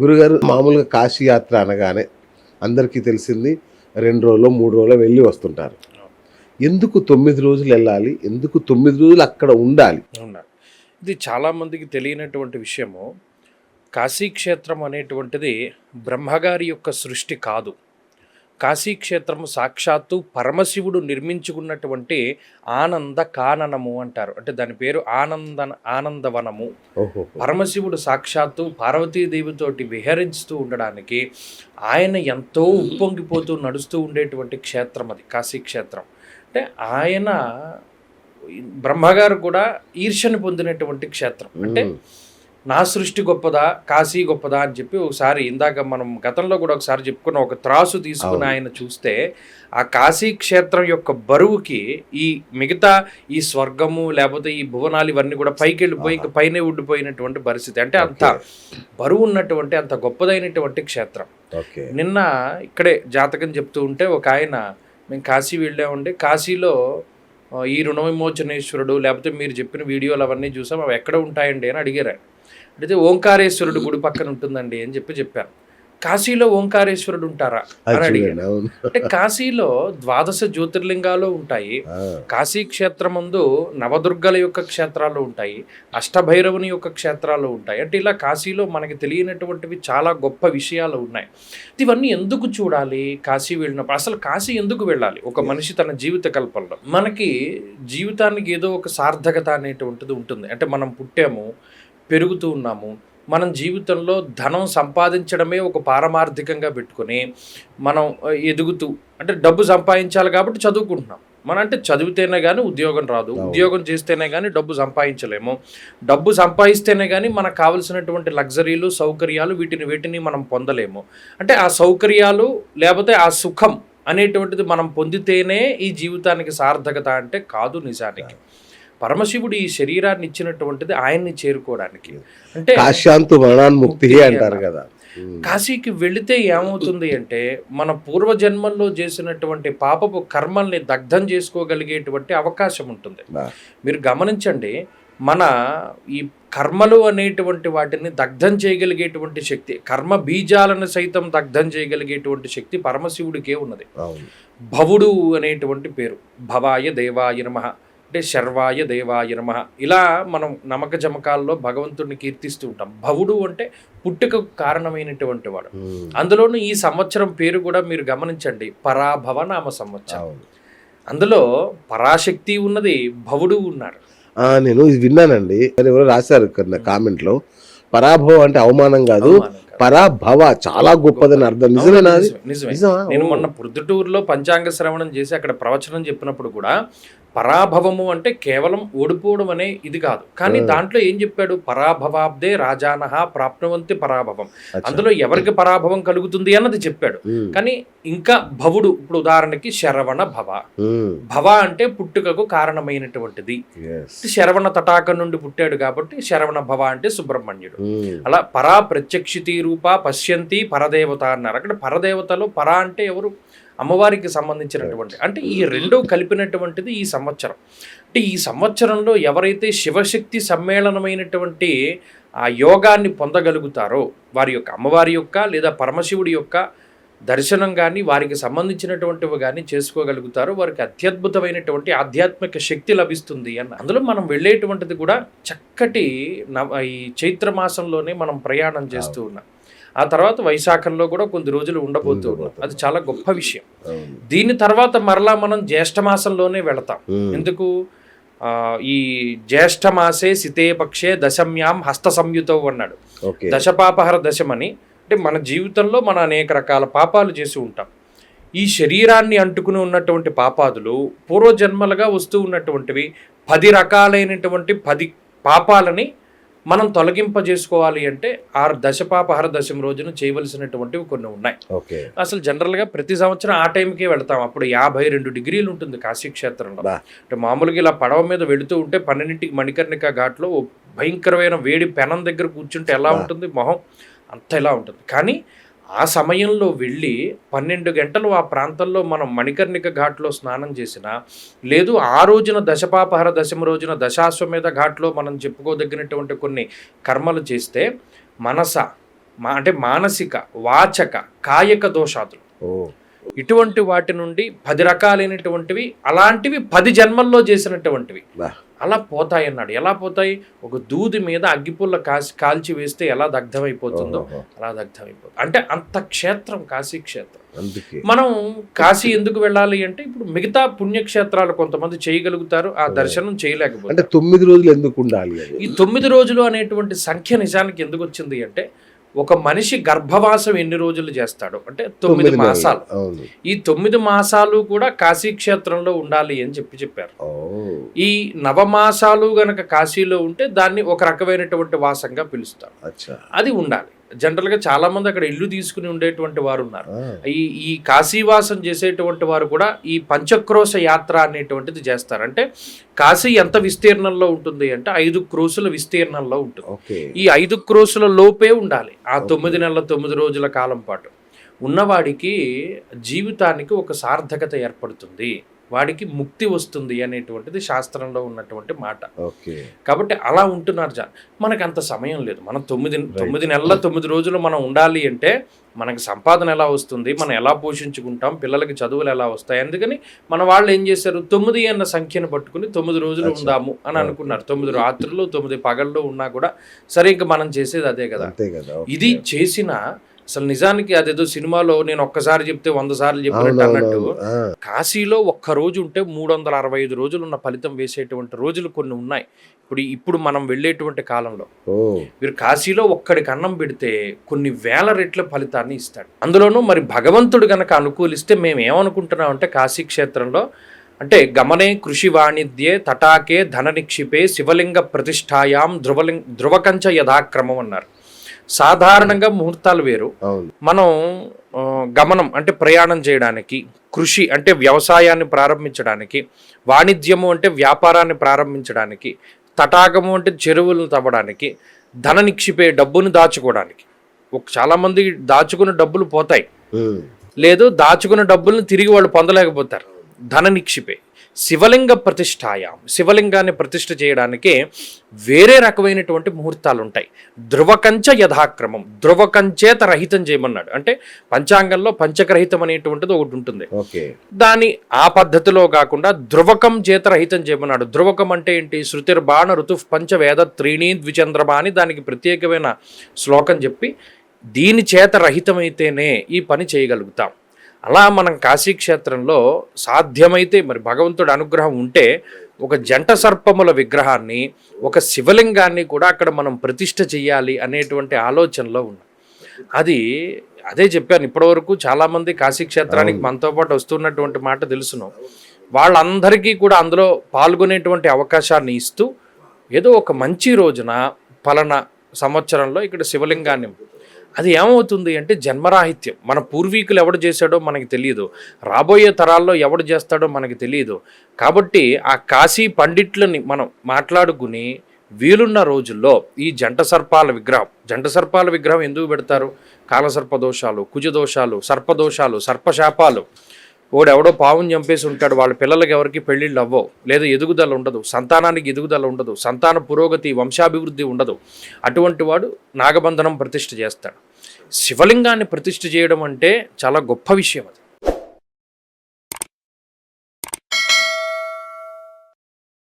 గురుగారు మామూలుగా కాశీ యాత్ర అనగానే అందరికీ తెలిసింది 2 రోజులు 3 రోజులు వెళ్ళి వస్తుంటారు. ఎందుకు 9 రోజులు వెళ్ళాలి? ఎందుకు 9 రోజులు అక్కడ ఉండాలి? అవునా? ఇది చాలామందికి తెలియనటువంటి విషయము. కాశీక్షేత్రం అనేటువంటిది బ్రహ్మగారి యొక్క సృష్టి కాదు. కాశీక్షేత్రము సాక్షాత్తు పరమశివుడు నిర్మించుకున్నటువంటి ఆనంద కాననము అంటారు. అంటే దాని పేరు ఆనందవనము. పరమశివుడు సాక్షాత్తు పార్వతీదేవితోటి విహరిస్తూ ఉండడానికి ఆయన ఎంతో ఉప్పొంగిపోతూ నడుస్తూ ఉండేటువంటి క్షేత్రం అది కాశీక్షేత్రం. అంటే ఆయన బ్రహ్మగారు కూడా ఈర్ష్యని పొందినటువంటి క్షేత్రం. అంటే నా సృష్టి గొప్పదా, కాశీ గొప్పదా అని చెప్పి ఒకసారి ఇందాక మనం గతంలో కూడా ఒకసారి చెప్పుకున్న ఒక త్రాసు తీసుకుని ఆయన చూస్తే ఆ కాశీ క్షేత్రం యొక్క బరువుకి ఈ మిగతా ఈ స్వర్గము లేకపోతే ఈ భువనాలు ఇవన్నీ కూడా పైకి వెళ్ళిపోయి ఇంకా పైనే ఉండిపోయినటువంటి పరిస్థితి. అంటే అంత బరువు ఉన్నటువంటి అంత గొప్పదైనటువంటి క్షేత్రం. నిన్న ఇక్కడే జాతకం చెప్తూ ఉంటే ఒక ఆయన, మేము కాశీ వెళ్ళామండి, కాశీలో ఈ రుణ విమోచనేశ్వరుడు లేకపోతే మీరు చెప్పిన వీడియోలు అవన్నీ చూసాం, అవి ఎక్కడ ఉంటాయండి అని అడిగారు. అంటే ఓంకారేశ్వరుడు గుడి పక్కన ఉంటుందండి అని చెప్పాను. కాశీలో ఓంకారేశ్వరుడు ఉంటారా అని అడిగాను. అంటే కాశీలో 12 జ్యోతిర్లింగాలు ఉంటాయి. కాశీ క్షేత్రం ముందు నవదుర్గల యొక్క క్షేత్రాలు ఉంటాయి, అష్టభైరవుని యొక్క క్షేత్రాలు ఉంటాయి. అంటే ఇలా కాశీలో మనకి తెలియనటువంటివి చాలా గొప్ప విషయాలు ఉన్నాయి. ఇవన్నీ ఎందుకు చూడాలి కాశీ వెళ్ళినప్పుడు? అసలు కాశీ ఎందుకు వెళ్ళాలి ఒక మనిషి తన జీవిత కల్పంలో? మనకి జీవితానికి ఏదో ఒక సార్థకత అనేటువంటిది ఉంటుంది. అంటే మనం పుట్టాము, పెరుగుతూ ఉన్నాము, మనం జీవితంలో ధనం సంపాదించడమే ఒక పారమార్థికంగా పెట్టుకొని మనం ఎదుగుతూ, అంటే డబ్బు సంపాదించాలి కాబట్టి చదువుకుంటున్నాం. మనం అంటే చదివితేనే కానీ ఉద్యోగం రాదు, ఉద్యోగం చేస్తేనే కానీ డబ్బు సంపాదించలేము, డబ్బు సంపాదిస్తేనే కానీ మనకు కావలసినటువంటి లగ్జరీలు సౌకర్యాలు వీటిని మనం పొందలేము. అంటే ఆ సౌకర్యాలు లేకపోతే ఆ సుఖం అనేటువంటిది మనం పొందితేనే ఈ జీవితానికి సార్థకత అంటే కాదు. నిజానికి పరమశివుడు ఈ శరీరాన్ని ఇచ్చినటువంటిది ఆయన్ని చేరుకోవడానికి. అంటే కాశ్యాంతు మరణాన్ముక్తి అంటారు కదా. కాశీకి వెళితే ఏమవుతుంది అంటే మన పూర్వజన్మల్లో చేసినటువంటి పాపపు కర్మల్ని దగ్ధం చేసుకోగలిగేటువంటి అవకాశం ఉంటుంది. మీరు గమనించండి, మన ఈ కర్మలు అనేటువంటి వాటిని దగ్ధం చేయగలిగేటువంటి శక్తి, కర్మ బీజాలను సైతం దగ్ధం చేయగలిగేటువంటి శక్తి పరమశివుడికే ఉన్నది. భవుడు అనేటువంటి పేరు, భవాయ దేవాయ నమః అంటే శర్వాయ దేవాయ నమః, ఇలా మనం నమ్మక జమకాల్లో భగవంతుడిని కీర్తిస్తూ ఉంటాం. భవుడు అంటే పుట్టుకకు కారణమైనటువంటి వాడు. అందులోనూ ఈ సంవత్సరం పేరు కూడా మీరు గమనించండి, పరాభవ నామ సంవత్సరం. అందులో పరాశక్తి ఉన్నది, భవుడు ఉన్నారు. నేను ఇది విన్నానండి, ఎవరో రాశారు కామెంట్లో, పరాభవ అంటే అవమానం కాదు, పరాభవ చాలా గొప్పదని అర్థం. నిజమేనా? నిజమే. నేను మొన్న ప్రొద్దుటూరులో పంచాంగ శ్రవణం చేసి అక్కడ ప్రవచనం చెప్పినప్పుడు కూడా పరాభవము అంటే కేవలం ఓడిపోవడం అనే ఇది కాదు, కానీ దాంట్లో ఏం చెప్పాడు, పరాభవాబ్దే రాజానహ ప్రాప్నువంతి పరాభవం, అందులో ఎవరికి పరాభవం కలుగుతుంది అన్నది చెప్పాడు. కానీ ఇంకా భవుడు, ఇప్పుడు ఉదాహరణకి శరవణ భవ, భవ అంటే పుట్టుకకు కారణమైనటువంటిది, శరవణ తటాకం నుండి పుట్టాడు కాబట్టి శరవణ భవ అంటే సుబ్రహ్మణ్యుడు. అలా పరా ప్రత్యక్షితి రూప పశ్యంతి పరదేవత అన్నారు. అక్కడ పరదేవతలో పరా అంటే ఎవరు? అమ్మవారికి సంబంధించినటువంటి, అంటే ఈ రెండు కలిపినటువంటిది ఈ సంవత్సరం. అంటే ఈ సంవత్సరంలో ఎవరైతే శివశక్తి సమ్మేళనమైనటువంటి ఆ యోగాన్ని పొందగలుగుతారో, వారి యొక్క అమ్మవారి యొక్క లేదా పరమశివుడి యొక్క దర్శనం కానీ వారికి సంబంధించినటువంటివి కానీ చేసుకోగలుగుతారో వారికి అత్యద్భుతమైనటువంటి ఆధ్యాత్మిక శక్తి లభిస్తుంది అన్న. అందులో మనం వెళ్ళేటువంటిది కూడా చక్కటి ఈ చైత్రమాసంలోనే మనం ప్రయాణం చేస్తూ ఉన్నాం. ఆ తర్వాత వైశాఖంలో కూడా కొన్ని రోజులు ఉండబోతూ ఉన్నాం. అది చాలా గొప్ప విషయం. దీని తర్వాత మరలా మనం జ్యేష్ఠమాసంలోనే వెళతాం. ఎందుకు? ఈ జ్యేష్ఠమాసే సితే పక్షే దశమ్యాం హస్త సంయుతో అన్నాడు. దశపాపహర దశమని, అంటే మన జీవితంలో మనం అనేక రకాల పాపాలు చేసి ఉంటాం. ఈ శరీరాన్ని అంటుకుని ఉన్నటువంటి పాపాదులు పూర్వజన్మలుగా వస్తూ ఉన్నటువంటివి 10 రకాలైనటువంటి 10 పాపాలని మనం తొలగింపజేసుకోవాలి అంటే ఆ దశపాపహర దశం రోజున చేయవలసినటువంటివి కొన్ని ఉన్నాయి. అసలు జనరల్గా ప్రతి సంవత్సరం ఆ టైంకే వెళ్తాం. అప్పుడు 52 డిగ్రీలు ఉంటుంది కాశీక్షేత్రంలో. అంటే మామూలుగా ఇలా పడవ మీద వెళుతూ ఉంటే 12ంటికి మణికర్ణిక ఘాట్లో భయంకరమైన వేడి పెనం దగ్గర కూర్చుంటే ఎలా ఉంటుంది మొహం, అంత ఎలా ఉంటుంది. కానీ ఆ సమయంలో వెళ్ళి 12 గంటలు ఆ ప్రాంతంలో మనం మణికర్ణిక ఘాట్లో స్నానం చేసినా, లేదు ఆ రోజున దశపాపహర దశమ రోజున దశాశ్వమేధ ఘాట్లో మనం చెప్పుకోదగినటువంటి కొన్ని కర్మలు చేస్తే మనస అంటే మానసిక, వాచక, కాయక దోషాదులు, ఓ ఇటువంటి వాటి నుండి 10 రకాలైనటువంటివి, అలాంటివి 10 జన్మల్లో చేసినటువంటివి బా. అలా పోతాయి అన్నాడు. ఎలా పోతాయి? ఒక దూది మీద అగ్గిపుల్ల కాల్చి వేస్తే ఎలా దగ్ధమైపోతుందో ఓహోహో. అలా దగ్ధమైపోతుంది. అంటే అంత క్షేత్రం కాశీ క్షేత్రం. అందుకే మనం కాశీ ఎందుకు వెళ్ళాలి అంటే, ఇప్పుడు మిగతా పుణ్యక్షేత్రాలు కొంతమంది చేయగలుగుతారు, ఆ దర్శనం చేయలేకపోతే. అంటే 9 రోజులు ఎందుకు ఉండాలి అది? ఈ 9 రోజులు అనేటువంటి సంఖ్య నిజానికి ఎందుకు వచ్చింది అంటే, ఒక మనిషి గర్భవాసం ఎన్ని రోజులు చేస్తాడు అంటే 9 మాసాలు. అవును. ఈ 9 మాసాలు కూడా కాశీ క్షేత్రంలో ఉండాలి అని చెప్పారు. ఓ ఈ నవమాసాలు గనక కాశీలో ఉంటే దాన్ని ఒక రకమైనటువంటి వాసంగా పిలుస్తారు. అచ్చా. అది ఉండాలి. జనరల్గా చాలా మంది అక్కడ ఇల్లు తీసుకుని ఉండేటువంటి వారు ఉన్నారు. ఆ. ఈ కాశీవాసం చేసేటువంటి వారు కూడా ఈ పంచక్రోశ యాత్ర అనేటువంటిది చేస్తారు. అంటే కాశీ ఎంత విస్తీర్ణంలో ఉంటుంది అంటే 5 క్రోసుల విస్తీర్ణంలో ఉంటుంది. ఓకే. ఈ 5 క్రోసుల లోపే ఉండాలి ఆ 9 నెలల 9 రోజుల కాలం పాటు. ఉన్నవాడికి జీవితానికి ఒక సార్థకత ఏర్పడుతుంది, వాడికి ముక్తి వస్తుంది అనేటువంటిది శాస్త్రంలో ఉన్నటువంటి మాట. ఓకే. కాబట్టి అలా ఉంటున్నారు జనం. మనకు అంత సమయం లేదు. మనం 9 నెలల 9 రోజులు మనం ఉండాలి అంటే మనకి సంపాదన ఎలా వస్తుంది, మనం ఎలా పోషించుకుంటాం, పిల్లలకి చదువులు ఎలా వస్తాయి. అందుకని మన వాళ్ళు ఏం చేశారు, 9 అన్న సంఖ్యను పట్టుకుని 9 రోజులు ఉందాము అని అనుకున్నారు. 9 రాత్రులు 9 పగళ్ళు ఉన్నా కూడా సరే, ఇంక మనం చేసేది అదే కదా. అంతే కదా. ఇది చేసిన అసలు నిజానికి అదేదో సినిమాలో నేను ఒక్కసారి చెప్తే 100 సార్లు చెప్పినట్టు అన్నట్టు, కాశీలో ఒక్క రోజు ఉంటే 365 రోజులు ఉన్న ఫలితం వేసేటువంటి రోజులు కొన్ని ఉన్నాయి. ఇప్పుడు మనం వెళ్ళేటువంటి కాలంలో మీరు కాశీలో ఒక్కడికి అన్నం పెడితే కొన్ని వేల రెట్ల ఫలితాన్ని ఇస్తాడు. అందులోనూ మరి భగవంతుడు గనక అనుకూలిస్తే మేము ఏమనుకుంటున్నాం అంటే, కాశీ క్షేత్రంలో అంటే గమనే కృషి వాణిజ్యే తటాకే ధన నిక్షిపే శివలింగ ప్రతిష్టాయాం ధ్రువకంచ యథాక్రమం అన్నారు. సాధారణంగా ముహూర్తాలు వేరు. మనం గమనం అంటే ప్రయాణం చేయడానికి, కృషి అంటే వ్యవసాయాన్ని ప్రారంభించడానికి, వాణిజ్యము అంటే వ్యాపారాన్ని ప్రారంభించడానికి, తటాకము అంటే చెరువులను తవ్వడానికి, ధన నిక్షిపే డబ్బును దాచుకోవడానికి. చాలామంది దాచుకున్న డబ్బులు పోతాయి, లేదు దాచుకున్న డబ్బులను తిరిగి వాళ్ళు పొందలేకపోతారు. ధన నిక్షిపే శివలింగ ప్రతిష్టాయాం, శివలింగాన్ని ప్రతిష్ఠ చేయడానికి వేరే రకమైనటువంటి ముహూర్తాలు ఉంటాయి. ధ్రువకంచ యథాక్రమం, ధ్రువకంచేత రహితం చేయమన్నాడు. అంటే పంచాంగంలో పంచకరహితం అనేటువంటిది ఒకటి ఉంటుంది, దాని ఆ పద్ధతిలో కాకుండా ధ్రువకం చేత రహితం చేయమన్నాడు. ధ్రువకం అంటే ఏంటి? శృతిర్బాణ ఋతు పంచవేద త్రీణీ ద్విచంద్రమా అని దానికి ప్రత్యేకమైన శ్లోకం చెప్పి, దీని చేత రహితమైతేనే ఈ పని చేయగలుగుతాం. అలా మనం కాశీక్షేత్రంలో సాధ్యమైతే మరి భగవంతుడి అనుగ్రహం ఉంటే ఒక జంట సర్పముల విగ్రహాన్ని, ఒక శివలింగాన్ని కూడా అక్కడ మనం ప్రతిష్ఠ చెయ్యాలి అనేటువంటి ఆలోచనలో ఉన్నాం. అదే చెప్పాను, ఇప్పటివరకు చాలామంది కాశీక్షేత్రానికి మనతో పాటు వస్తున్నటువంటి మాట తెలుసును. వాళ్ళందరికీ కూడా అందులో పాల్గొనేటువంటి అవకాశాన్ని ఇస్తూ, ఏదో ఒక మంచి రోజున పలానా సంవత్సరంలో ఇక్కడ శివలింగాన్ని, అది ఏమవుతుంది అంటే జన్మరాహిత్యం. మన పూర్వీకులు ఎవడు చేశాడో మనకి తెలియదు, రాబోయే తరాల్లో ఎవడు చేస్తాడో మనకి తెలియదు. కాబట్టి ఆ కాశీ పండిట్లని మనం మాట్లాడుకుని వీలున్న రోజుల్లో ఈ జంట సర్పాల విగ్రహం ఎందుకు పెడతారు? కాలసర్ప దోషాలు, కుజదోషాలు, సర్పదోషాలు, సర్పశాపాలు. ఎవడో పావుని చంపేసి ఉంటాడు, వాళ్ళ పిల్లలకి ఎవరికి పెళ్ళిళ్ళు అవ్వవు, లేదా ఎదుగుదల ఉండదు, సంతానానికి ఎదుగుదల ఉండదు, సంతాన పురోగతి, వంశాభివృద్ధి ఉండదు. అటువంటి వాడు నాగబంధనం ప్రతిష్ఠ చేస్తాడు. శివలింగాన్ని ప్రతిష్ఠ చేయడం అంటే చాలా గొప్ప విషయం అది.